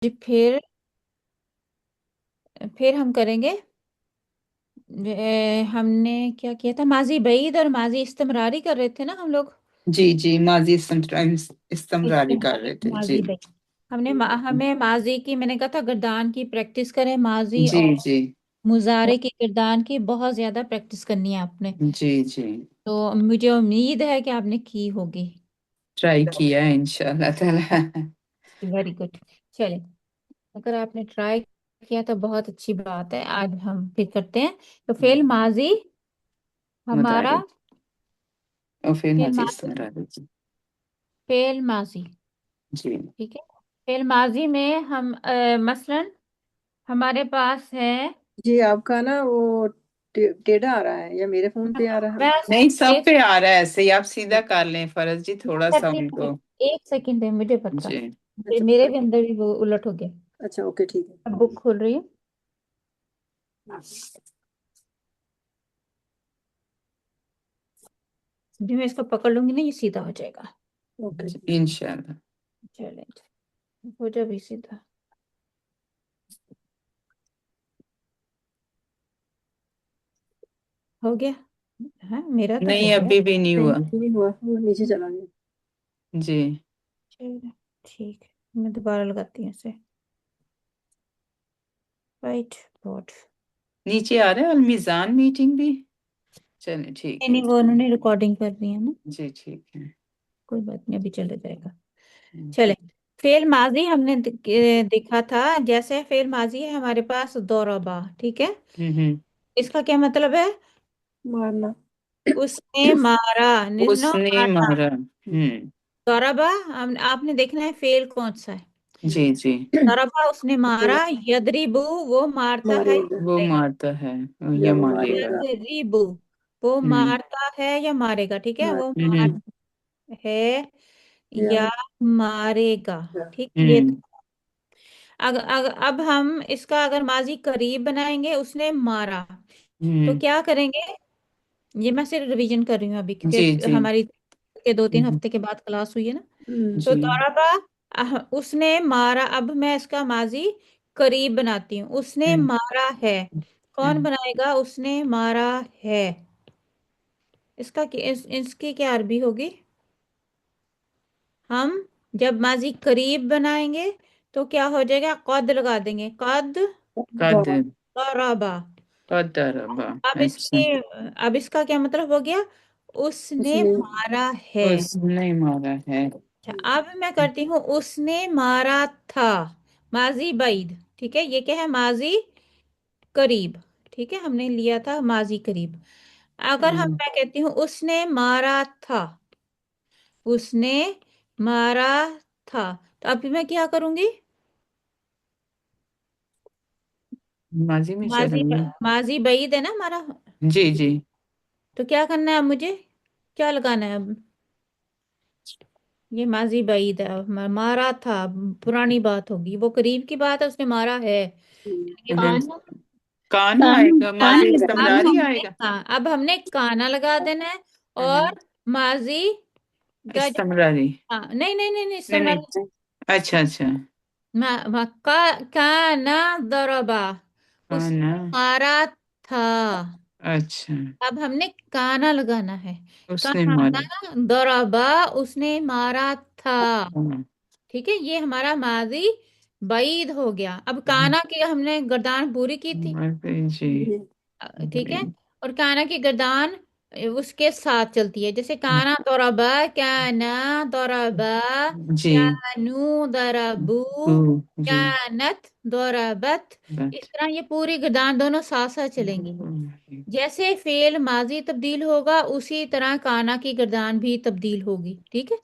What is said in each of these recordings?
جی پھر ہم کریں گے۔ ہم نے کیا کیا تھا، ماضی بعید اور ماضی استمراری کر رہے تھے نا ہم لوگ۔ جی جی ماضی استمراری کر استمراری رہے تھے جی ماضی بعید ہمیں ماضی کی، میں نے کہا تھا گردان کی پریکٹس کریں، ماضی جی اور جی مضارع کی گردان کی بہت زیادہ پریکٹس کرنی ہے آپ نے۔ جی جی تو مجھے امید ہے کہ آپ نے کی ہوگی۔ ٹرائی کیا ہے انشاءاللہ تعالی۔ Very good. چلیں، اگر آپ نے ٹرائی کیا تو بہت اچھی بات ہے۔ آج ہم پھر کرتے ہیں۔ تو فعل ماضی ہمارا، مدارج اور پھر فعل ماضی ماضی، استمراری جی فعل ماضی جی ٹھیک ہے۔ فعل ماضی میں ہم مثلا ہمارے پاس ہے، جی آپ کا نا وہ ٹیڑھا آ رہا ہے یا میرے فون پہ آ رہا ہے؟ بس نہیں سب ایک پہ آ رہا ہے ایسے ہی، آپ سیدھا کر لیں فرض جی تھوڑا سا ان کو۔ ایک سیکنڈ ہے، مجھے پتا، جی اچھا میرے بھی اندر بھی وہ الٹ ہو گیا۔ اچھا اوکے ٹھیک ہے۔ اب بک کھول رہی ہوں۔ جو میں اس کو پکڑ لوں گی نا، یہ سیدھا ہو جائے گا۔ اوکے انشاءاللہ۔ چلیں ہو جا بھی سیدھا، ہو گیا۔ ہاں میرا تو ہو نہیں گیا۔ ابھی بھی نہیں ہوا نہیں ہوا، وہ نیچے چلا گیا۔ جی۔ چلیں ٹھیک ہے، میں دوبارہ لگاتی ہوں اسے۔ وائٹ بورڈ، نیچے آ رہا ہے المیزان میٹنگ بھی، چلیں ٹھیک ہے نہیں وہ انہوں نے ریکارڈنگ کر دی ہے نا، جی ٹھیک ہے۔ کوئی بات نہیں، ابھی چلا جائے گا۔ چلیں، فعل ماضی ہم نے دیکھا تھا، جیسے فعل ماضی ہے ہمارے پاس ضربا، ٹھیک ہے۔ ہوں اس کا کیا مطلب ہے؟ مارنا۔ اس نے مارا، اس نو نے مارنا۔ مارا ضربا آپ نے دیکھنا ہے فعل کون سا ہے۔ جی جی ضربا اس نے مارا، یدریبو وہ مارتا ہے مارے یا گا وہ مارے گا۔ مارتا ہے یا یا وہ مارے مارے گا۔ گا۔ یدریبو وہ ہوں مارتا ہے یا مارے گا، ٹھیک ہے، وہ مارے ہوں مارتا ہے یا یا مارے گا، ٹھیک یہ ہوں اب ہم اس کا اگر ماضی قریب بنائیں گے، اس نے مارا، تو ہوں کیا کریں گے؟ یہ میں صرف ریویژن کر رہی ہوں ابھی، جی کیونکہ جی ہماری 2-3 ہفتے کے بعد کلاس ہوئی ہے نا۔ تو جی ضربا اس نے مارا، اب میں اس کا ماضی قریب بناتی ہوں، اس نے ہوں مارا ہے۔ کون ہوں بنائے گا؟ اس نے مارا ہے۔ اس کا اس کی کیا عربی ہوگی؟ ہم جب ماضی قریب بنائیں گے تو کیا ہو جائے گا؟ قد لگا دیں گے، قد قد ضربا۔ قدربا اب اس اچھا۔ کی اب اس کا کیا مطلب ہو گیا؟ اس اس نے نے مارا ہے۔ اس نے مارا ہے۔ اچھا اب میں کرتی ہوں، اس نے مارا تھا، ماضی بعید، ٹھیک ہے، یہ کیا ہے؟ ماضی قریب، ٹھیک ہے، ہم نے لیا تھا ماضی قریب۔ اگر میں کہتی ہوں اس نے مارا تھا، اس نے مارا تھا، تو اب میں کیا کروں گی؟ ماضی میں ماضی چلیں گے ماضی بعید ہے نا ہمارا، جی جی۔ تو کیا کرنا ہے اب مجھے؟ کیا لگانا ہے اب؟ یہ ماضی بعید ہے، مارا تھا پرانی بات ہوگی، وہ قریب کی بات ہے، اس نے مارا ہے۔ یہ اگر کان کانو آئے گا ماضی استمراری آئے گا، اب ہم نے کانا لگا دینا ہے، اور ماضی کا جو استمراری نہیں نہیں نہیں نہیں نہیں نہیں استمرار، اچھا اچھا کانا ضربا، اس کانا نے مارا تھا۔ اچھا اب ہم نے کانا لگانا ہے، اس نے کانا مارا ضربا اس نے مارا تھا، ٹھیک ہے، یہ ہمارا ماضی بعید ہو گیا۔ اب کانا کی ہم نے گردان پوری کی تھی، جی ٹھیک ہے، اور کانا کی گردان اس کے ساتھ چلتی ہے، جیسے کانا ضربا، کانا ضربا، جی کانو ضربو، جی کانت ضربت، بات اس طرح یہ پوری گردان دونوں ساتھ ساتھ چلیں گی۔ جیسے فعل ماضی تبدیل ہوگا، اسی طرح کانا کی گردان بھی تبدیل ہوگی، ٹھیک ہے۔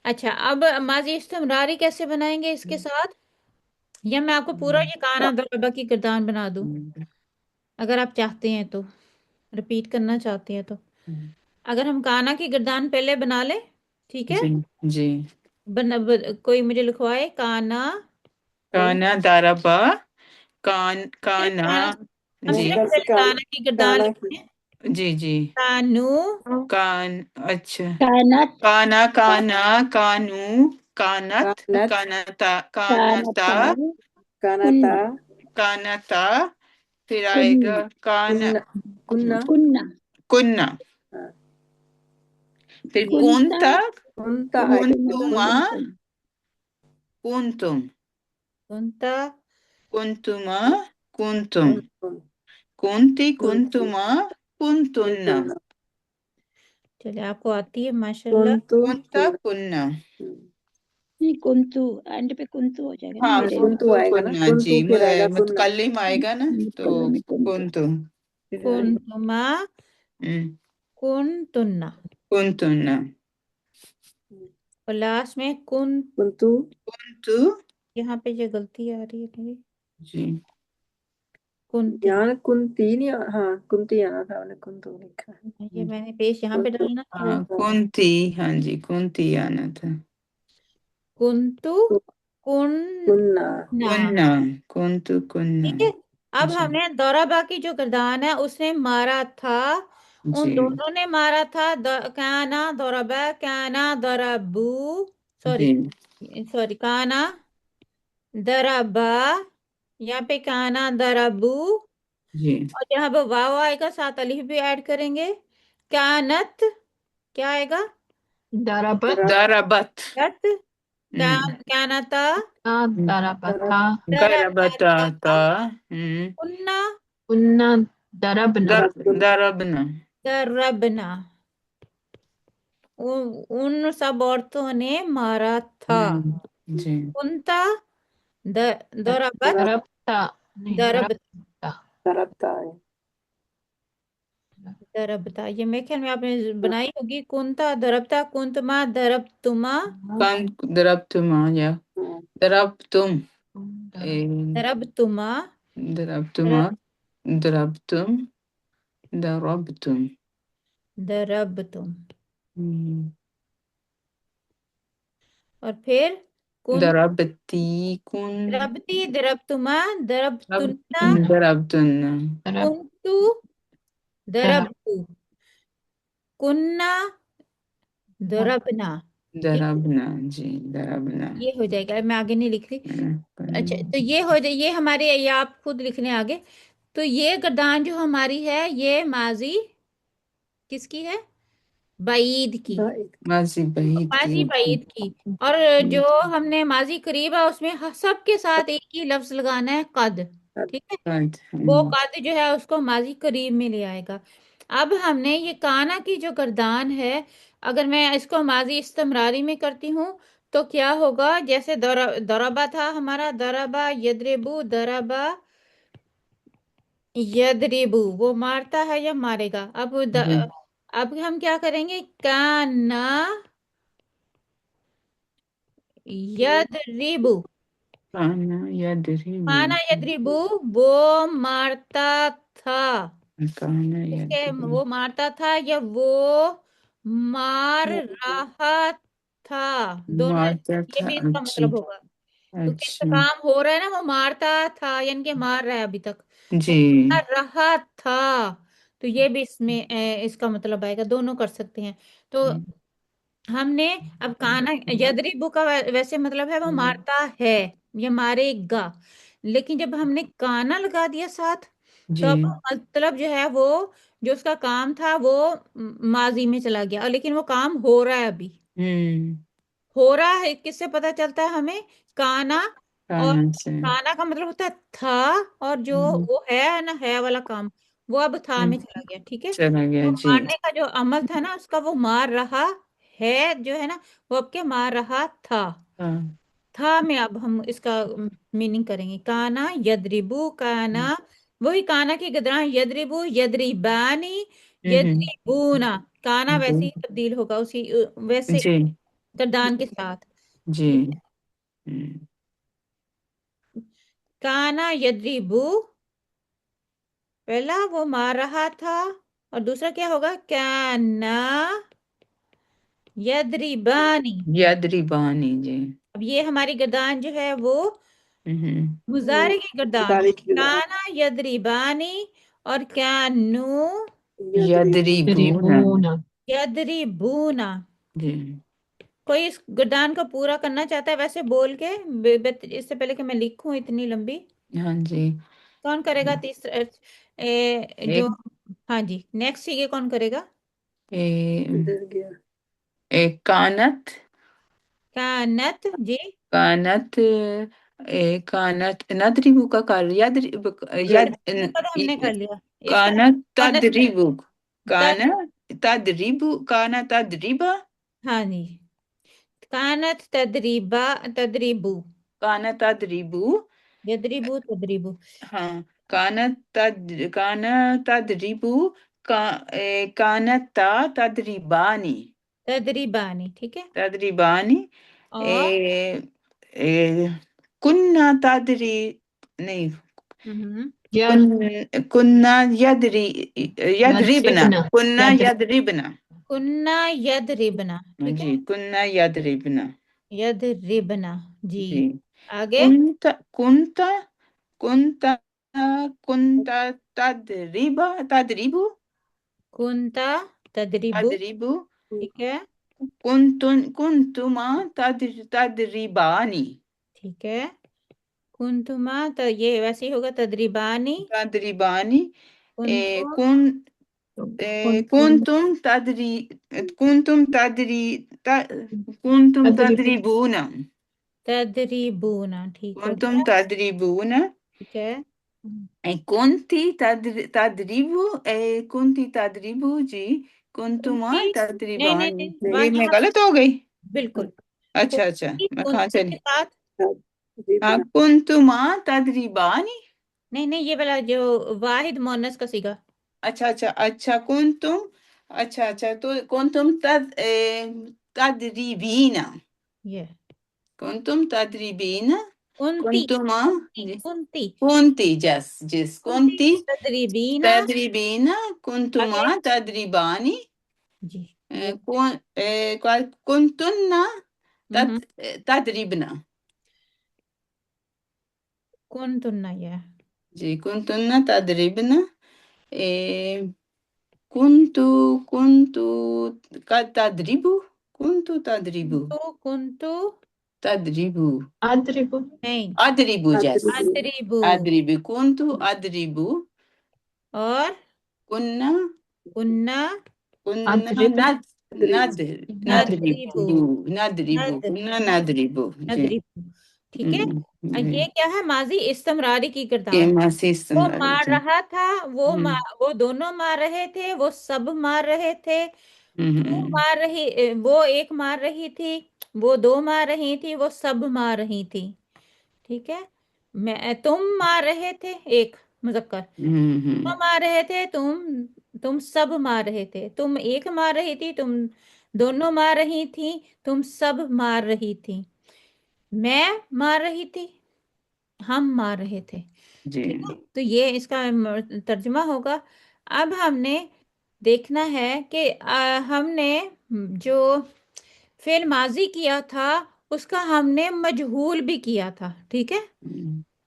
اچھا اب ماضی استمراری کیسے بنائیں گے اس کے ساتھ؟ یا میں آپ کو پورا یہ کانا ضربا کی گردان بنا دوں، اگر آپ چاہتے ہیں تو، رپیٹ کرنا چاہتے ہیں تو۔ اگر ہم کانا کی گردان پہلے بنا لیں، ٹھیک ہے، جی جی کوئی مجھے لکھوائے کانا، کانا داربا صرف کانا ہم جی صرف پہلے کانا کی گردان کانا کی لکھتے ہیں، جی جی کانو، کان اچھا کانت، کانا کانا کانو کانت کانت کانتا کانتا کانتا کانتا پھر آئے گا کننا کننا کننا کننا ہاں، پھر کنتا کنتا کنتا آئے گا کنتما کنتم کنتا کنتما کنتم کنتم کنتی کنتی کنتما کنتن کنتن چلے آپ کو آتی ہے ماشاءاللہ. کنتو کنتا کننا نہیں کنتو اینڈ پہ کنتو ہو جائے گا نا ہاں میرے کنتو آئے گا نا کننا جی کنتو پھر آئے گا کننا متکلم آئے گا نا تو متکلم میں کنتو کنتو پھر آئے گا کنتما ہم، کنتنا کنتن اور لاسٹ میں کن. کنتو کنتو یہاں پہ یہ غلطی آ رہی ہے میری. جی کنتی یہاں کنتی نہیں ہاں کنتی آنا تھا انہیں کنتو لکھا ہے یہ میں نے پیش یہاں پہ کنتو ڈالنا تھا وہ ہاں کنتی ہاں جی کنتی آنا تھا کنتو کننا کننا. کننا کنتو کننا ٹھیک ہے. اب جی ہم نے دورابا کی جو گردان ہے اس نے مارا تھا ان جی دونوں نے مارا تھا کانا دورابا کانا دورابو سوری جی سوری کانا درابا یہاں پہ کانا درابو جی اور جہاں پہ واو آئے گا ساتھ الف بھی ایڈ کریں گے. کانت کیا آئے گا دربت ضربت رت کانتا دربتا ضربتا تا کننا کننا دربنا ضربنا دربنا ان سب عورتوں نے مارا تھا. جی کنتا دربت دربتا نہیں درب دربتا دربتا ہے دربتا. یہ میرے خیال میں آپ نے بنائی ہوگی. کنتا دربتا کنتما دربتما کان ضربتما یا ہاں، ضربتم دربتما ضربتما ضربتم ضربتم دربتم. اور پھر کن ضربتی کن دربتی دربتما دربتنا ضربتن کنتو دربتو کننا دربنا. ضربنا جی ضربنا یہ ہو جائے گا. میں آگے نہیں لکھ رہی. اچھا تو یہ ہو جائے یہ ہمارے یہ آپ خود لکھ لیں آگے. تو یہ گردان جو ہماری ہے یہ ماضی کس کی ہے بعید کی ماضی بعید ماضی بعید کی. اور جو ہم نے ماضی قریب ہے اس میں سب کے ساتھ ایک ہی لفظ لگانا ہے قد. ٹھیک ہے. وہ قد جو ہے اس کو ماضی قریب میں لے آئے گا. اب ہم نے یہ کانا کی جو گردان ہے اگر میں اس کو ماضی استمراری میں کرتی ہوں تو کیا ہوگا جیسے دربا تھا ہمارا دربا یدربو دربا یدربو وہ مارتا ہے یا مارے گا. اب ہم کیا کریں گے کانا یدربو کانا یدربو کانا یدربو وہ مارتا تھا. کانا اس کے یدربو وہ مارتا تھا یا وہ مار رہا تھا دونوں مارتا یہ تھا بھی اس کا اچھا مطلب ہوگا کیونکہ اس کا اچھا کام ہو رہا ہے نا وہ مارتا تھا یعنی کہ مار رہا ہے ابھی تک وہ جی مار رہا تھا تو یہ بھی اس میں اس کا مطلب آئے گا. دونوں کر سکتے ہیں. تو ہم نے اب کانا یدربو کا ویسے مطلب ہے وہ مارتا ہے یا مارے گا. لیکن جب ہم نے کانا لگا دیا ساتھ تو جی اب مطلب جو ہے وہ جو اس کا کام تھا وہ ماضی میں چلا گیا اور لیکن وہ کام ہو رہا ہے ابھی ہو رہا ہے. کس سے پتہ چلتا ہے ہمیں کانا اور کانا سے کانا کا مطلب ہوتا ہے تھا اور جو وہ ہے نا ہے والا کام وہ اب تھا میں چلا گیا. ٹھیک ہے. چلا گیا تو جی مارنے کا جو عمل تھا نا اس کا وہ مار رہا ہے جو ہے نا وہ اب کے مار رہا تھا. ہاں تھا میں اب ہم اس کا میننگ کریں گے. کانا یدربو کانا وہی کانا کی گدران یدربو یدربانی یدربونا. کانا ویسے ہی تبدیل ہوگا اسی ویسے جی گردان کے ساتھ. جی ٹھیک ہے. کانا یدربو پہلا وہ مار رہا تھا اور دوسرا کیا ہوگا کانا یدربانی. یدربانی جی اب یہ ہماری گردان جو ہے وہ مضارع کی گردان مضارع کی گردان کانا یدربانی اور کانو یدربون یدربون یدربونا. جی کوئی اس گردان کو پورا کرنا چاہتا ہے ویسے بول کے، اس سے پہلے کہ میں لکھوں اتنی لمبی؟ ہاں جی، کون کرے گا تیسرا جو؟ ایک ہاں جی، نیکسٹ یہ کون کرے گا؟ ادھر گیا کانت کانت جی، کانت کانت ندریبو کا کر یاد یاد تو ہم نے کر لیا اس کا کانت کانت تدریبو تد تدریبو کانا تدریبا ہاں جی، کانت تدریبو کانا تدریبو تدریبو ہاں کانا تدریبو کانتا تدریبانی تدریبانی، ٹھیک ہے. تدریبانی اور کننا تدری نہیں ہم، کننا یدریبنا کننا یدریبنا کننا یدربنا، ٹھیک ہے، جی کننا یدریبنا یدربنا جی. جی آگے کنتا کنتا کنتا کنتا تدریبو کنتا تدریبو، تدریبو ٹھیک ہے، کنتما تدریبانی ٹھیک ہے. کنتما تو یہ ویسے ہی ہوگا تدریبانی. تدریبانی کنتم کن کنتم تدری کنتم تدری کنتم تدریبون تدریبونا، ٹھیک ہو کنتم گیا، تدریبون ٹھیک ہے. کنتی تدریبو کنتی تدریبو جی کنتما کنتی نہیں نہیں تدریبانی نہیں، وہاں یہ میں یہاں غلط ہو گئی؟ بالکل اچھا اچھا کنتی میں کہاں کنتی چلی؟ کے ساتھ ہاں تدریبنا کنتما تدریبانی نہیں نہیں، یہ والا جو واحد مونس کا سیگا. اچھا اچھا اچھا کنتم اچھا اچھا تو کنتم تدریبین یہ کنتم تدریبین کنتی کنتما جی کنتی کنتی جس کنتی کنتی تدریبینا. تدریبین کنتما آگے تدریبانی جی، کنتن ہم، تدریبنا کنتنا یہ جی کنتن تدریبنا کنتو تدریبو کنتو تدریبو کنتو تدریبو نہیں ادریبو جس ادریبو. ادریبو کنتو ادریبو اور کننا کننا کننا ندریبو ندریبو ند کننا ندریبو جی ندریبو، ٹھیک ہے. جی یہ کیا ہے؟ ماضی استمراری کی یہ کردار. ماسی وہ استمراری مار جی رہا تھا، وہ دونوں مار رہے تھے، وہ سب مار رہے تھے، وہ مار رہی، وہ ایک مار رہی تھی، وہ دو مار رہی تھی، وہ سب مار رہی تھی، ٹھیک ہے. تم مار رہے تھے، ایک مذکر، تم مار رہے تھے، تم سب مار رہے تھے، تم ایک مار رہی تھی، تم دونوں مار رہی تھی، تم سب مار رہی تھی، میں مار رہی تھی، ہم مار رہے تھے، جی ٹھیک ہے. تو یہ اس کا ترجمہ ہوگا. اب ہم نے دیکھنا ہے کہ ہم نے جو فعل ماضی کیا تھا اس کا ہم نے مجہول بھی کیا تھا، ٹھیک ہے.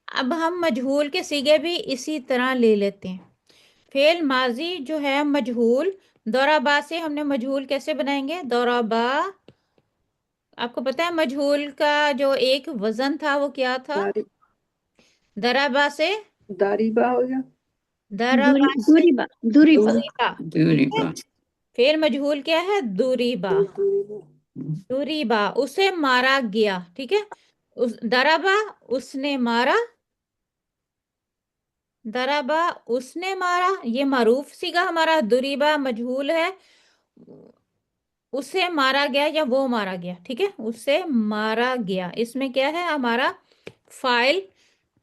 اب ہم مجہول کے صیغے بھی اسی طرح لے لیتے ہیں. فعل ماضی جو ہے مجہول، ضربا سے ہم نے مجہول کیسے بنائیں گے؟ ضربا، آپ کو پتہ ہے مجہول کا جو ایک وزن تھا وہ کیا تھا؟ ضربا سے داریبا ہو گیا ضربا سے دوریبا دوریبا دوریبا، دوری ٹھیک ہے. با فعل مجہول کیا ہے؟ دوریبا. دوریبا دوریبا اسے مارا گیا، ٹھیک ہے. ضربا اس نے مارا، ضربا اس نے مارا، یہ معروف صیغہ ہمارا. دوریبا مجہول ہے، اسے مارا گیا یا وہ مارا گیا، ٹھیک ہے. اسے مارا گیا، اس میں کیا ہے؟ ہمارا فاعل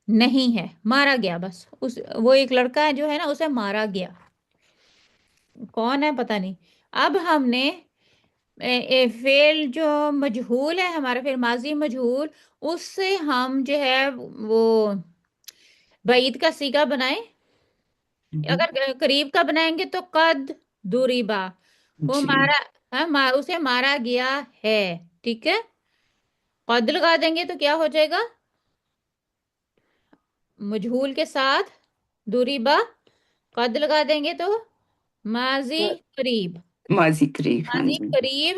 نہیں ہے، مارا گیا بس. وہ ایک لڑکا ہے جو ہے نا، اسے مارا گیا، کون ہے پتہ نہیں. اب ہم نے فعل جو مجہول ہے ہمارا، فعل ماضی مجہول، اس سے ہم جو ہے وہ بعید کا صیغہ بنائیں. اگر قریب کا بنائیں گے تو قد دوریبا، وہ جی مارا، اسے مارا گیا ہے، ٹھیک ہے. قد لگا دیں گے تو کیا ہو جائے گا؟ مجہول کے ساتھ دوریبا، قد لگا دیں گے تو ماضی قریب، ماضی قریب ہاں ماضی جی قریب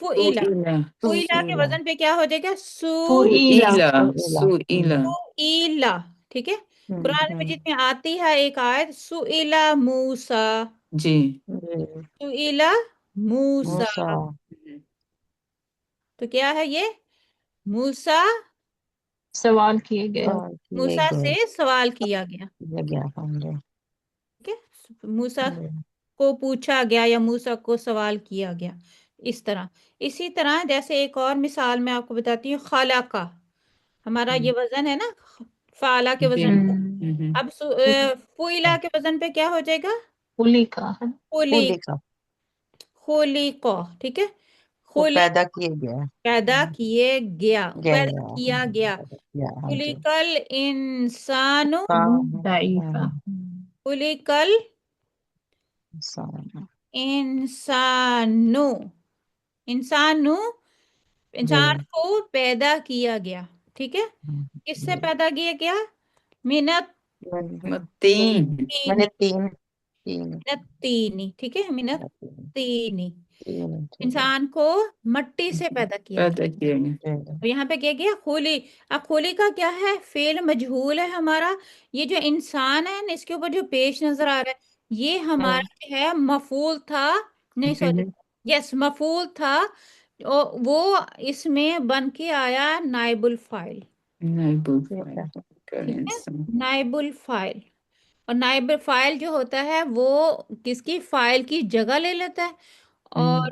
فعیلا، فعیلا فعیلا کے فعیلا وزن پہ کیا ہو جائے گا؟ فعیلا سئیلا سئیلا، ٹھیک ہے۔ قرآن مجید میں آتی ہے ایک آیت سئیلا موسیٰ، جی سئیلا موسیٰ، موسیٰ تو کیا ہے یہ؟ موسیٰ، سوال کیے گئے سوال کیے موسیٰ گئے سے سوال کیا گیا، کیا گیا سمجھے ٹھیک ہے، موسیٰ کو پوچھا گیا یا موسیٰ کو سوال کیا گیا، اس طرح۔ اسی طرح جیسے ایک اور مثال میں آپ کو بتاتی ہوں، خالقہ، ہمارا یہ وزن ہے نا فعلا کے جی وزن پہ، اب فعلا کے وزن پہ کیا ہو جائے گا؟ خلی کا ہے خلی، کا خلیقہ، ٹھیک ہے، وہ خلی پیدا کیے گیا پیدا کیے گیا، گیا پیدا کیا گیا، ہاں جی خلقل انسان، ضعیفہ خلقل انسانو، انسانو، انسان کو پیدا کیا گیا، ٹھیک ہے، کس سے پیدا کیا گیا؟ منت متین میں نے تین تین تینی، ٹھیک ہے، منت تینی، تین انسان کو مٹی سے پیدا کیا گیا، پیدا کیا گیا اور یہاں پہ کیا گیا خلی۔ اب خلی کا کیا ہے؟ فعل مجہول ہے ہمارا، یہ جو انسان ہے نا اس کے اوپر جو پیش نظر آ رہا ہے یہ ہمارا جو ہے مفعول تھا، نہیں سوری، یس مفعول تھا، وہ اس میں بن کے آیا نائب الفاعل، نائب الفاعل کل ٹھیک ہے، انسان نائب الفاعل، اور نائب الفاعل جو ہوتا ہے وہ کس کی؟ فاعل کی جگہ لے لیتا ہے، اور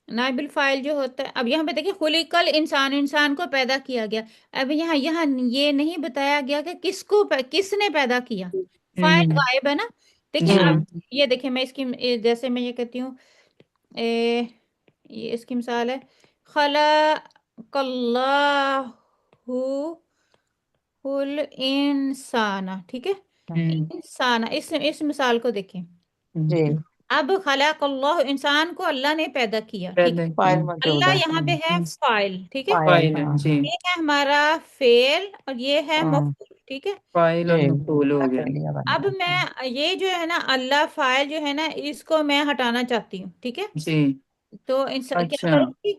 نائب الفاعل جو ہوتا ہے، اب یہاں پہ دیکھیں خلقل انسان، انسان کو پیدا کیا گیا، اب یہاں یہ نہیں بتایا گیا کہ کس نے پیدا کیا، فاعل غائب ہے نا، دیکھیں جی اب یہ دیکھیں میں اس کی جیسے میں یہ کہتی ہوں یہ اس کی مثال ہے، خلق اللہ الانسان، ٹھیک ہے، انسان، اس مثال کو دیکھیں، جی اب خلق اللہ انسان کو اللہ نے پیدا کیا، ٹھیک ہے، پیدا فائل کیا موجود اللہ ہے یہاں پہ ہے فاعل، ٹھیک ہے، فاعل ہے جی یہ ہے ہمارا فعل اور یہ ہے مفعول، ٹھیک ہے، فاعل اور جی مفعول ہو گیا لیا بنا اب میں یہ جو ہے نا اللہ فاعل جو ہے نا اس کو میں ہٹانا چاہتی ہوں، ٹھیک ہے، جی تو کیا اچھا کروں گی؟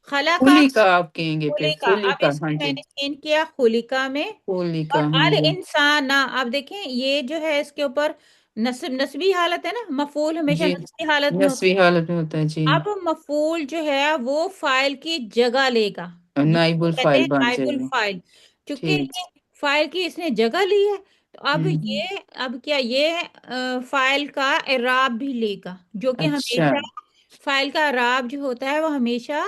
خلقہ، خلی کا آپ کہیں گے پھر خلیقہ، خلی اب کا اس ہاں میں میں جی نے چینج کیا خلیقہ میں، خلی اور کا ہاں جی الانسان، آپ دیکھیں یہ جو ہے اس کے اوپر نسبی حالت ہے نا، مفعول ہمیشہ جی نسبی حالت میں ہوتا نسوی حالت میں ہوتا ہے جی ہے، اب مفعول جو ہے وہ فاعل کی جگہ لے گا، یہ نائب کہتے الفاعل ہیں بن نائب جائے گا الفاعل، چونکہ ٹھیک یہ فاعل کی اس نے جگہ لی ہے، تو اب ہوں یہ اب کیا یہ فاعل کا اعراب بھی لے گا، جو کہ اچھا ہمیشہ فاعل کا اعراب جو ہوتا ہے وہ ہمیشہ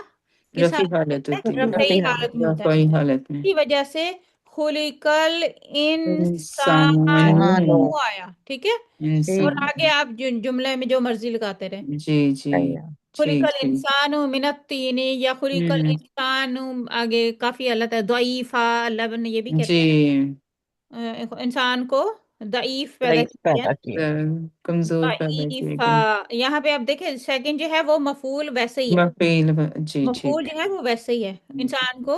کس رفیع حالت میں حالت ہوتا ہوتی ہے؟ رفعی ہے حالت میں ہوتا ہے، رفعی حالت میں کی وجہ سے خلقل انسان انسان آیا، ٹھیک ہے، اور انسان آگے آپ جملے میں جو مرضی لگاتے رہیں، جی جی ٹھیک خلقل ٹھیک انسان من الطین یا خلقل انسان، آگے کافی اللہ تعالیٰ ضعیفہ، اللہ نے یہ بھی جی کہتے ہیں انسان کو ضعیف پیدا کیا، پیدا کیا کمزور پیدا کیے ضعیفہ، گئے یہاں پہ آپ دیکھیں سیکنڈ جو ہے وہ مفعول ویسے ہی ہے، مفعول جی مفعول ٹھیک جو ہے وہ ویسے ہی ہے، انسان کو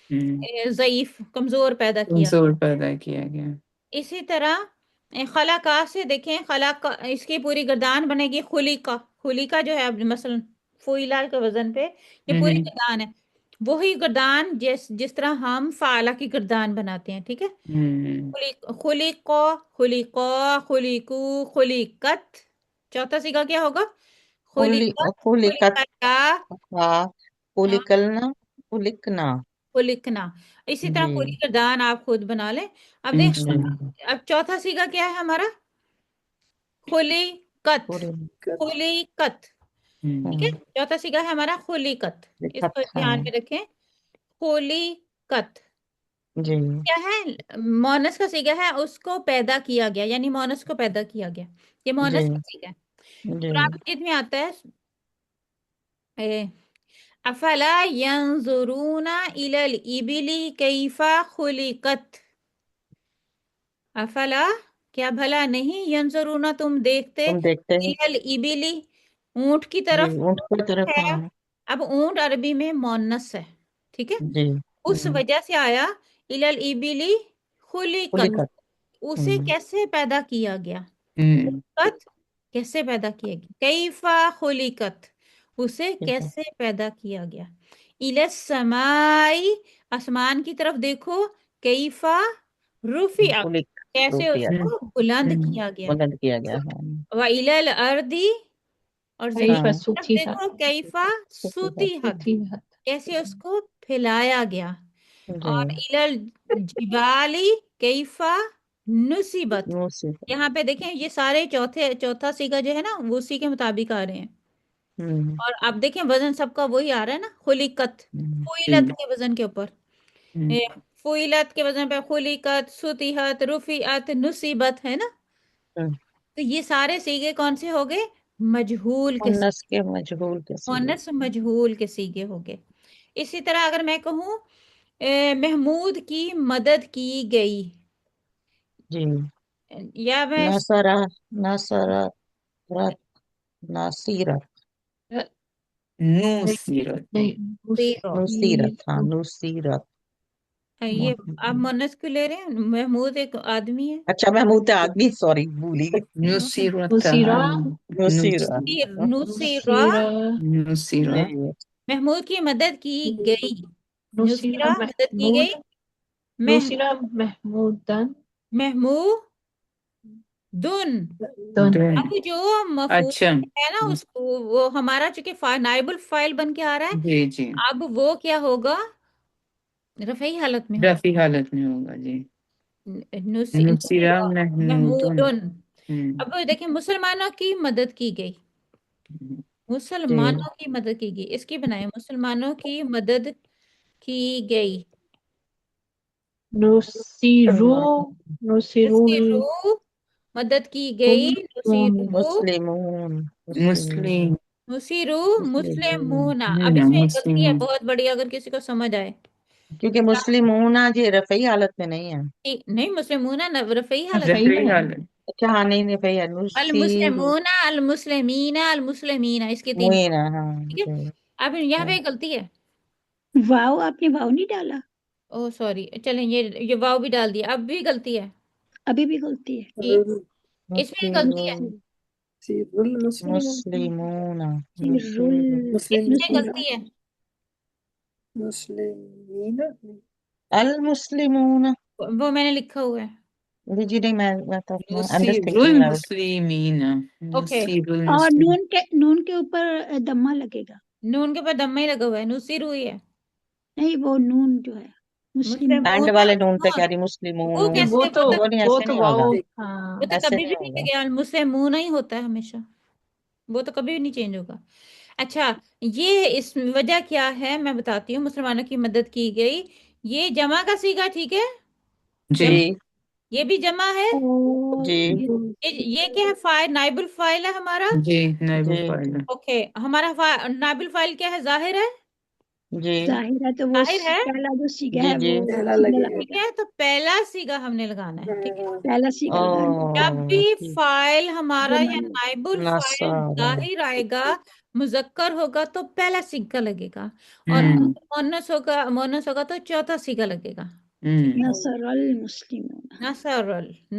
ہوں ضعیف کمزور پیدا کیا، کمزور پیدا کیا گیا اسی طرح خلقہ سے دیکھیں، خلق اس کی پوری گردان بنے گی خلیقہ، خلیقہ جو ہے اب مثلا فعیلا کے وزن پہ یہ پوری ہوں گردان ہے، وہی گردان جس طرح ہم فعلہ کی گردان بناتے ہیں، ٹھیک ہے، ہوں خلق، خلقہ، خلقو، خلقت، چوتھا سیگا کیا ہوگا؟ خلقت، خلقت خلقتا، خلقلنا خلقنا خلقنا، اسی طرح جی پوری گردان آپ خود بنا لیں، اب دیکھ انشاء اب چوتھا سیگا کیا ہے ہمارا؟ خلیقت، پورے خلیقت، ٹھیک ہے، چوتھا سیگا ہے ہمارا خلیقت، اس کو خط ہے دھیان میں رکھیں، خلیقت جی کیا ہے؟ مونس کا سیگا ہے، اس کو پیدا کیا گیا، یعنی مونس کو پیدا کیا گیا، یہ جی مونس کا سیگا ہے، جی قرآن مجید میں آتا ہے افلا ينظرون الى الابل کیف خلقت، افلا کیا بھلا نہیں، ینظرون تم دیکھتے، تم دیکھتے ہیں الى الابل اونٹ کی جی طرف اونٹ کی طرف ہے، ہاں اب اونٹ عربی میں مونس ہے، ٹھیک ہے، جی اس وجہ سے آیا الى الابل خلقت، خلقت اسے کیسے پیدا کیا گیا، ہوں خلقت کیسے پیدا کیا گیا، کیفا خلقت، اسے ٹھیک ہے کیسے پیدا کیا گیا؟ الی السمائی، آسمان کی طرف دیکھو، کیفا رفعت، خلق کیسے اس رفیع کو بلند کیا گیا، بلند کیا گیا ہاں وَإِلَى الْأَرْضِ، اور زمین كيف ہاں کی طرف سطحت دیکھو، کیفا سطحت، سطحت کیسے اس کو پھیلایا گیا، جی اور الی الجبال کیفا نصبت، نوصف یہاں پہ دیکھیں یہ سارے چوتھا سیگا جو ہے نا وہ اسی کے مطابق آ رہے ہیں، ہوں اور اب دیکھیں وزن سب کا وہی آ رہا ہے نا، خلقت، ہوں فعلت کے وزن کے اوپر، فعلت کے وزن پہ خلقت، سطحت، رفعت، نصبت ہے نا، ہوں۔ تو یہ سارے سیگے کون سے ہو گئے؟ مجہول کے مؤنث کے مجہول کے صیغے مؤنث مجہول کے سیگے ہو گئے۔ اسی طرح اگر میں کہوں محمود کی مدد کی گئی، جی یا میں نصرہ نصرہ رت نصیرت نصیرت نصیرت ہاں نصیرت یہ آپ مؤنث کو لے رہے ہیں، محمود ایک آدمی ہے، اچھا محمود آدمی سوری بھولی گئی نصیرت نصیرہ نصیرت نصیرہ، نصیرت جی محمود کی مدد کی گئی، نصیرہ نصیرہ مدد کی محمود گئی، نصیرہ محمودن محمود دن، دن اب جو مفعول اچھا ہے نا اس کو وہ ہمارا چونکہ نائب الفاعل بن کے آ رہا ہے، جی جی اب وہ کیا ہوگا؟ رفعی حالت میں ہوگا، رفی حالت میں ہوگا جی نصیرہ نصیرہ محمودن محمودن۔ اب دیکھیں مسلمانوں کی مدد کی گئی، مسلمانوں کی مدد کی گئی، اس کی بنائیں مسلمانوں کی مدد کی گئی، نصیرو نصیرو نصیرو مدد کی گئی، نصیرو مسلمون مسلم نصیرو مسلمون مسلمون۔ اب اس میں غلطی ہے مسلم بہت بڑی، اگر کسی کو سمجھ آئے، کیونکہ مسلمون جی رفعی حالت میں نہیں ہے نہیں مسلمون رفعی حالت، صحیح رفی ہے حالت اچھا ہاں نہیں رفعی ہے نصیر المسلمون المسلمین المسلمین، اس کے 3 وہی نا ہاں ٹھیک ہے۔ جی اب یہاں پہ غلطی ہے، واو آپ نے واو نہیں ڈالا، او سوری، چلیں یہ واو بھی ڈال دیا، اب بھی غلطی ہے، ابھی بھی غلطی ہے۔ اس میں غلطی ہے، مسلمون سر اس میں مسلمین غلطی ہے، مسلمین المسلمون وہ میں نے لکھا ہوا ہے، جی نہیں میں تو I'm just Nasir thinking loud المسلمین اوکے، نصیر اور المسلمین نون کے اوپر دمہ لگے گا، نون کے اوپر دمہ ہی لگا ہوا ہے، نصیر ہوئی ہے، نہیں وہ نون جو ہے مسلم اینڈ مسلمون، والے نون پہ کہہ ہاں، رہی مسلمون وہ یہ کیسے وہ نہیں وہ ایسے تو نہیں واو ہوگا ہاں وہ تو ایسے کبھی نہیں بھی نہیں ہوگا لگے، مسلمون ہی ہوتا ہے ہمیشہ، وہ تو کبھی بھی نہیں چینج ہوگا۔ اچھا یہ اس وجہ کیا ہے میں بتاتی ہوں، مسلمانوں کی مدد کی گئی، یہ جمع کا صیغہ، ٹھیک ہے، جی جی یہ بھی جمع ہے، جی یہ کیا ہے؟ فاعل، نائب الفاعل ہے ہمارا، جی نائب جی الفاعل اوکے، ہمارا نائب الفاعل کیا ہے؟ ظاہر ہے، جی ظاہر ہے تو وہ ظاہر ہے، پہلا جو سیگا جی ہے جی وہ پہلا سیگا لگے لگے ٹھیک گا، ہے، تو پہلا صیغہ ہم نے لگانا ہے، ٹھیک ہے، پہلا سیگا لگانا جب بھی ٹھیک فاعل ہمارا یا ہے۔ نائب الفاعل نصارى ظاہر آئے گا، مذکر ہوگا تو پہلا صیغہ لگے گا، اور مؤنث ہوگا تو چوتھا صیغہ لگے گا، ٹھیک ہے، نصر المسلمون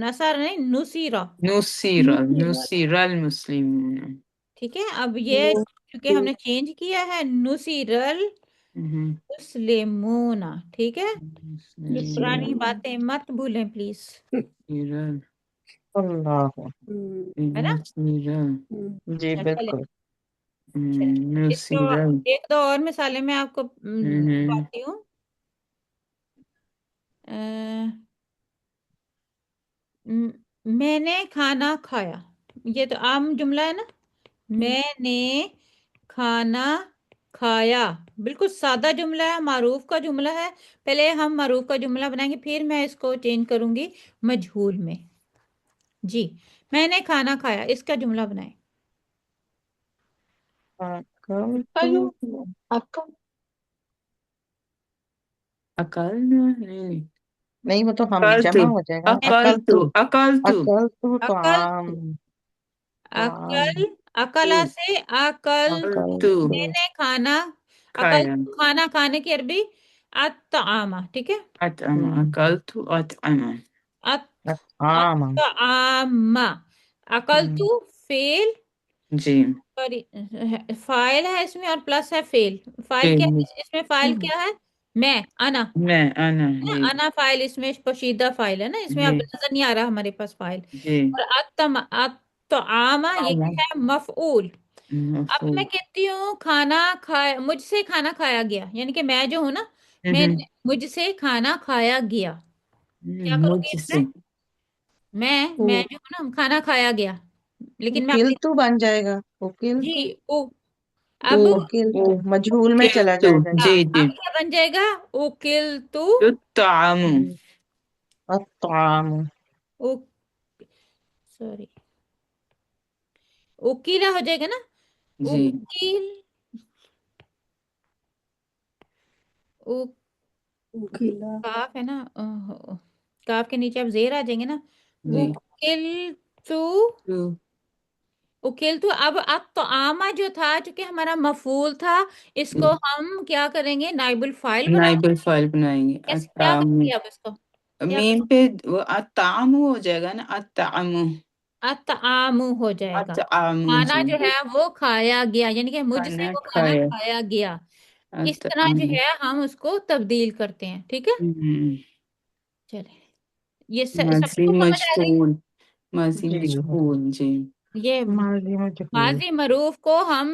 نصر نہیں، نصیرہ، نصیر نصر نصیر المسلمون ٹھیک ہے۔ اب یہ کیونکہ ہم نے چینج کیا ہے، نصیر المسلمون، ٹھیک ہے، پرانی باتیں مت بھولیں پلیز، اللہ ہے نا؟ جی اچھا چلیں، بالکل اس کو نصیر ایک دو اور مثالیں میں آپ کو بتاتی ہوں، میں نے کھانا کھایا، یہ تو عام جملہ ہے نا، میں نے کھانا کھایا، بالکل سادہ جملہ ہے، معروف کا جملہ ہے، پہلے ہم معروف کا جملہ بنائیں گے، پھر میں اس کو چینج کروں گی مجہول میں، جی، میں نے کھانا کھایا، اس کا جملہ بنائیں، اکل نہیں وہ تو ہم اکلت جمع ہو جائے گا اکلت اکلت اکلت تو عقل، عام عقل، عقلہ سے عقل، اکلت میں نے کھانا، عقل، کھایا کھانا کھانے کی عربی الطعامہ، ٹھیک ہے، اطعم اکلت اطعم عام الطعامہ، عقل تو فعل، جی سوری، فائل ہے اس میں اور پلس ہے فیل. فائل کیا فعل ہے اس میں؟ فائل کیا ہے؟ میں، انا. میں انا جی انا فائل اس میں پوشیدہ فائل ہے نا، اس میں اب جی نظر نہیں آ رہا ہمارے پاس فائل. جی اور الطعام یہ کیا ہے؟ مفعول. اب میں مفعول کہتی ہوں کھانا کھایا، مجھ سے کھانا کھایا گیا، یعنی کہ میں جو ہوں نا، میں مجھ سے کھانا کھایا گیا. کیا کروں گی مجھ اس سے میں جو ہوں نا، کھانا کھایا گیا، لیکن میں اکل اپنی تو بن جائے گا، اکل جی تو. او. اب اکل او تو مجہول میں چلا تو جائے گا. جی جی اب کیا بن جائے گا؟ اوکل تو. الطعام الطعام. او سوری، اوکیلا ہو جائے گا نا. جی اوکیل، او اکیلا کاف ہے نا، کاف کے نیچے اب زیر آ جائیں گے نا. جی اوکل تو. تو اوکیل تو. اب الطعام جو تھا، چونکہ ہمارا مفعول تھا، اس کو ہم کیا کریں گے؟ نائب الفاعل بنا. نائب الفاعل بنائیں گے. کیا الطعام کریں گے اب اس کو؟ کیا میم پہ وہ الطعام ہو جائے گا نا، الطعام الطعام ہو جائے گا. الطعام کھانا جی جو ہے وہ کھایا گیا، یعنی کہ مجھ سے کھانا وہ کھانا کھایا کھایا گیا. اس طرح جو الطعام ہے ہم اس کو تبدیل کرتے ہیں. ٹھیک ہے، چلے یہ سب ماضی کو سمجھ آ گئی. مجہول ماضی جی مجہول جی یہ ماضی مجہول. ماضی معروف کو ہم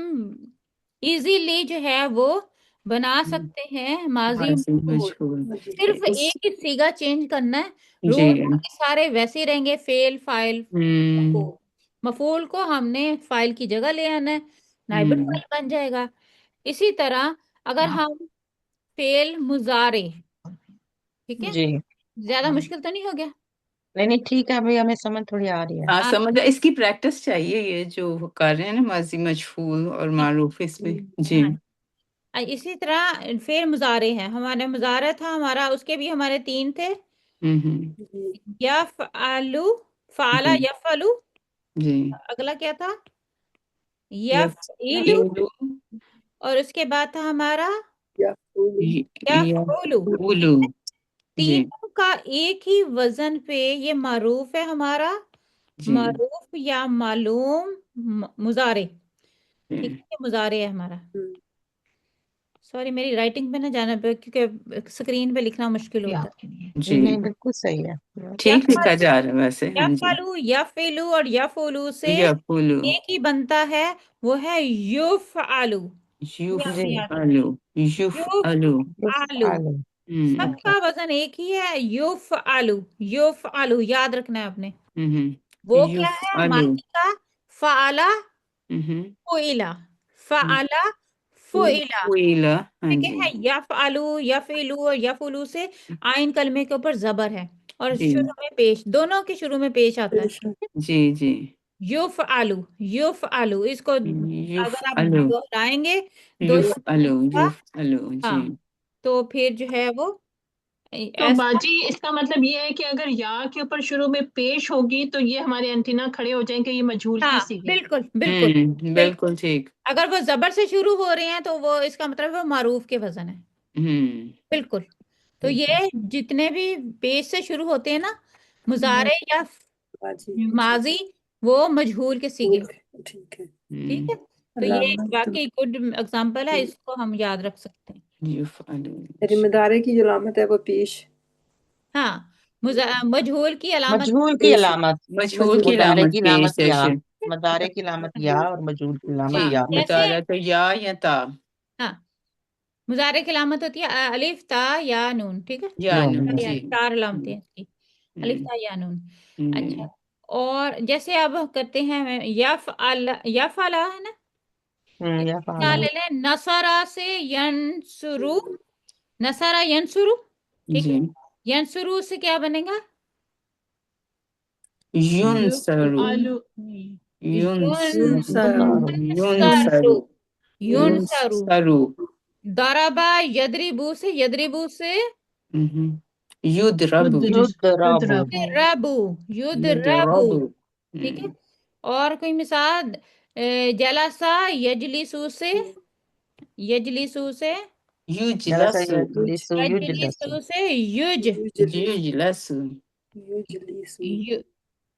ایزیلی جو ہے وہ بنا سکتے ہیں ماضی ماضی مجہول. مجہول صرف اس ایک ہی صیغہ چینج کرنا ہے، جی رول باقی سارے ویسے ہی رہیں گے. فعل، فاعل، مفعول. مفعول کو ہم نے فاعل کی جگہ لے آنا ہے، نائب الفاعل بن جائے گا. اسی طرح اگر ہم فعل مضارع، ٹھیک ہے، جی زیادہ مشکل تو نہیں ہو گیا؟ نہیں نہیں ٹھیک ہے ابھی ہمیں سمجھ تھوڑی آ رہی ہے. ہاں سمجھ اس کی پریکٹس چاہیے، یہ جو کر رہے ہیں نا ماضی مجہول اور معروف اس پہ جی اسی طرح فعل مضارع ہے. ہمارا مضارع تھا ہمارا، اس کے بھی ہمارے 3 تھے. یفعلو، فعلا جی یفعلو. جی اگلا کیا تھا؟ یفعلو. یفعلو اور اس کے بعد تھا ہمارا یفعلو یفعلو. جی تینوں کا ایک ہی وزن پہ یہ معروف ہے ہمارا، جی معروف یا معلوم مضارع. جی ٹھیک ہے، مضارع ہے ہمارا. سوری میری رائٹنگ پہ نہ جانا پہ، کیونکہ اسکرین پہ لکھنا مشکل یہ ہوتا آپ کے لیے. جی نہیں بالکل صحیح ہے. ہے. ٹھیک لکھا جا رہا ہے ویسے. ہاں جی یفعلو، یفعلو اور یفعلو سے یفعلو ایک ہی بنتا ہے، وہ ہے یفعلو. یہ آپ نے یاد رکھنا. یفعلو یفعلو یفعلو، سب اوکے. کا وزن ایک ہی ہے. یفعلو، یفعلو یاد رکھنا ہے آپ نے. ہوں وہ کیا ہے؟ یفعلو ماضی کا فعلا، فعلا، فعلا، فعلا. ویلا ہاں ٹھیک جی ہے، یفعلو، یفعلو اور یفعلو سے آئن کلمے کے اوپر زبر ہے، اور جی شروع میں پیش، دونوں کے شروع میں پیش آتا ہے. جی جی یفعلو، یفعلو. اس کو اگر آپ یفعلو دوہرائیں گے دو یفعلو دفعہ، یفعلو جی ہاں، تو پھر جو ہے وہ تو ایسا. باجی اس کا مطلب یہ ہے کہ اگر یا کے اوپر شروع میں پیش ہوگی تو یہ ہمارے انٹینا کھڑے ہو جائیں کہ یہ مجہول کی ہاں صیغے. بالکل بالکل بالکل. بالکل ٹھیک. اگر وہ زبر سے شروع ہو رہے ہیں تو وہ اس کا مطلب وہ معروف کے وزن ہے. بالکل. تو یہ جتنے بھی پیش سے شروع ہوتے ہیں نا، مضارع یا ماضی، وہ مجہول کے صیغے. ٹھیک ہے. ٹھیک ہے، تو یہ واقعی گڈ اگزامپل ہے، اس کو ہم یاد رکھ سکتے ہیں. یفعلو مدارے کی جو علامت ہے وہ پیش. ہاں، مجہول کی علامت مجہول کی پیش علامت. مجہول کی مدارے علامت کی پیش علامت یا، جیسے مدارے کی علامت یا اور مجہول کی علامت ہاں یا. جیسے مطالعہ تو یا تا ہاں، مضارع کی علامت ہوتی ہے الف تا یا نون. ٹھیک ہے، یا نون. نون جی 4 علامتیں ہیں اس کی، الف تا یا نون. اچھا، اور جیسے اب کرتے ہیں یفعل، یفعل ہے نا، یا نہ فعلا. لے لیں نصرا سے ینسرو، نصرا ینسرو. ٹھیک جی ہے، ینسرو سے کیا بنے گا؟ ینصرو آلو ینصرو ینصرو، ینصرو ینصرو. ینصرو ضربا یدربو سے، یدربو سے یضرب یضرب. ربو، یدربو. یضرب ٹھیک ہے، اور کوئی مثال؟ جلسا یجلسو سے، یجلسو سے، جلسہ یجلس یجلس یجلس. یجلسو سے یج، یجلس یجلس.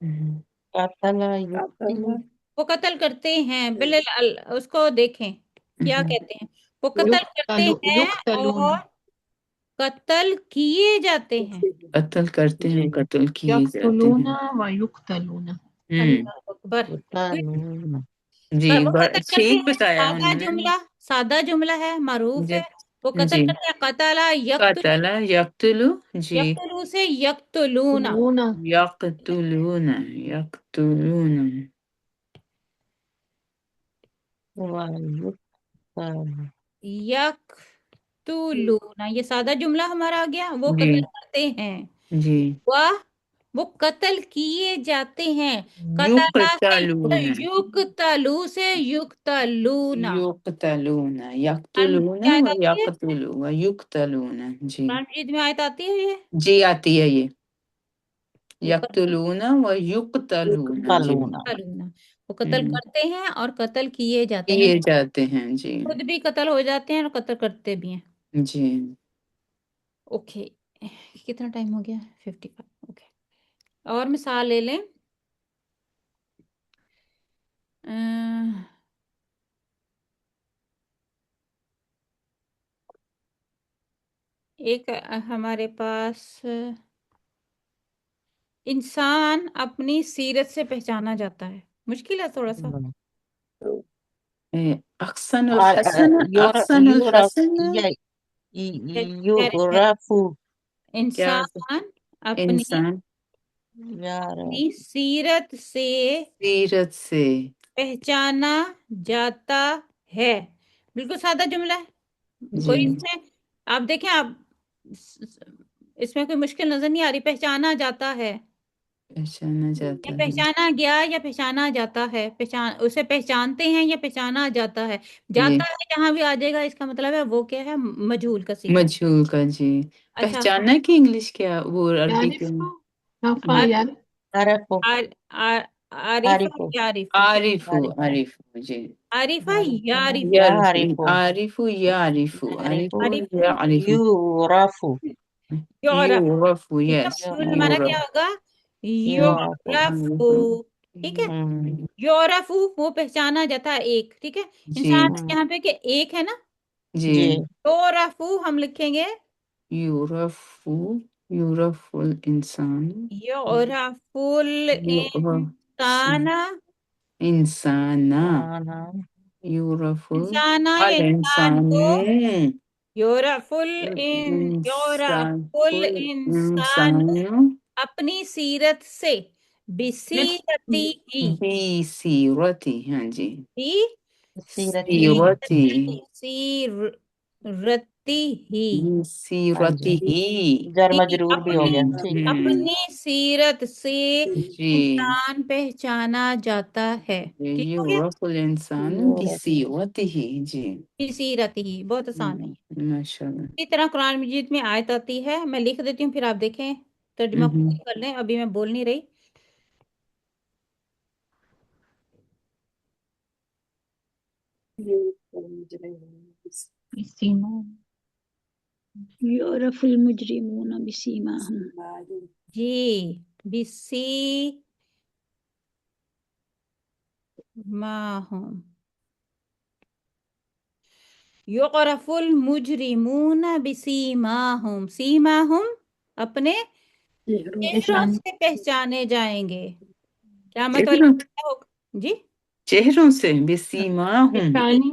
قتل يقتل قتل وہ قتل کرتے ہیں اس کو دیکھیں کیا کہتے ہیں، وہ قتل کرتے ہیں يقتلون اور قتل کیے جاتے ہیں۔ قتل کرتے ہیں، جی قتل کیے جاتے يقتلون ہیں۔ ويقتلون اللہ اکبر۔ يقتلون جی وہ قتل کرتے ٹھیک ہیں، بتایا انہوں نے۔ سادہ جملہ ہے، معروف جی ہے، وہ قتل جی کرتے ہیں، قتلا قتل یقتلو، جی یقتلو سے یقتلون، يقتلون یقتلون، یقتلون، ويقتل یقتلون، یہ سادہ جملہ ہمارا آ گیا، وہ جی قتل کرتے ہیں، جی وہ قتل کیے جاتے ہیں، قتلا سے یقتلون، یقتلو سے یقتلون۔ یقتلون، قرآن یقتلون کی آیت و آتی ہے، یقتلون و یقتلون، جی قرآن مجید میں آیت آتی ہے یہ، جی آتی ہے یہ، وہ قتل یقتلون و یقتلون، جی يقتلون وہ قتل ہم، کرتے ہیں اور قتل کیے جاتے ہیں، کیے جاتے ہیں، جی خود بھی قتل ہو جاتے ہیں اور قتل کرتے بھی ہیں۔ جی اوکے، کتنا ٹائم ہو گیا؟ 55۔ اوکے، اور مثال لے لیں۔ ایک ہمارے پاس انسان اپنی سیرت سے پہچانا جاتا ہے، مشکل ہے تھوڑا سا۔ احسن الحسن، احسن يعرف الحسن، کہہ رہے ہیں يعرف کیا انسان اپنی انسان يعرف سیرت سے سیرت سے پہچانا جاتا ہے، بالکل سادہ جملہ ہے، جی کوئی اس میں آپ دیکھیں، آپ اس میں کوئی مشکل نظر نہیں آ رہی، پہچانا جاتا ہے پہچانا یا جاتا ہے، پہچانا گیا یا پہچانا جاتا ہے، اسے پہچانتے ہیں یا پہچانا جاتا ہے، جی جاتا ہے جہاں بھی آ جائے گا اس کا مطلب ہے وہ کیا ہے، مجہول کا صیغہ۔ مجہول کا، جی اچھا، پہچانا کی انگلش کیا، وہ عربی کے يعرف میں رفع يعرف عرف عارفہ عارف یعرف، عارف، عارف عارف، جی عارفہ یعرف، يعرف عارف، یعرف، يعرف عارف، عارف یعرف، يعرف یعرف، یعرف، ٹھیک ہے، یس مجہول ہمارا کیا یعرف، ہوگا؟ يعرف یعرف، ٹھیک ہے، یعرف وہ پہچانا جاتا ہے ایک، ٹھیک ہے، جی انسان یہاں پہ کہ ایک ہے نا، جی جی یعرف ہم لکھیں گے یعرف، یعرف الانسان، یعرف یعرف الانسان، انسانا، أنا یعرف انسان یا انسان الانسان، کو یعرف انسان، الانسان انسان اپنی سیرت سے، بسیرتی ہی، بی سیرتی، ہاں جی سیرتی ہی سیرتی، سیرتی ہی، بی ہاں جی سیرتی ہی، جر جی، مجرور بھی ہو اپنی گیا ٹھیک ہے اپنی سیرت سے جی انسان پہچانا جاتا ہے، ٹھیک ہو گیا، یعرف الانسان یعرف بسیرته، جی سیرت ہی، بہت آسان ہے۔ ماشاء اللہ، اسی طرح قرآن مجید میں آیت آتی ہے، میں لکھ دیتی ہوں پھر آپ دیکھیں، ترجمہ خود ہی کر لیں، ابھی میں بول نہیں رہی۔ بسيماهم يعرف المجرمون بسيماهم جی، بسی ماہم، یعرف المجرمون بسیماہم، سیماہم اپنے چہروں نشان سے پہچانے جائیں گے، قیامت والا چہروں کیا ہوگا؟ جی، چہروں سے بسیماہم، پیشانی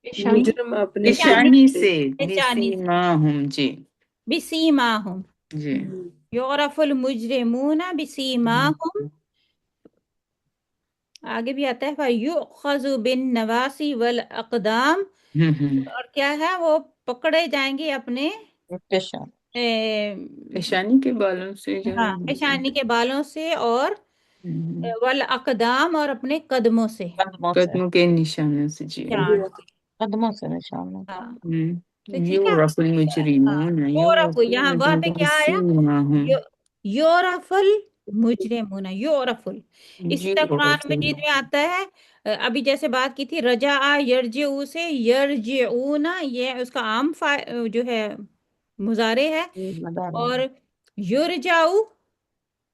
پیشانی مجرم اپنے پیشانی پیشانی سے پیشانی سے، بسیماہم، جی بسیماہم، جی یعرف المجرمون بسیماہم، آگے بھی آتا ہے فَيُؤْخَذُ بِالنَّوَاصِي وَالْأَقْدَامِ، اور کیا ہے، وہ پکڑے جائیں گے اپنے پیشان پیشانی کے بالوں سے جو ہاں پیشانی کے بالوں سے، اور والاقدام اور اپنے قدموں سے، قدموں سے قدموں کے نشانوں سے، جی چاند، قدموں سے نشان ہے ہاں، ہم، تو ٹھیک ہے، یعرف ہاں، المجرمون، یعرف، یعرف یہاں وہاں پہ المجرمون کیا آیا، بسیماہم، یعرف المجرمون، یعرف اسی طرح قرآن یعرف، مجید میں آتا ہے، ابھی جیسے بات کی تھی، رجع یرجعو سے یرجعون، یہ اس کا عام جو ہے مضارع ہے، مدار اور یرجعو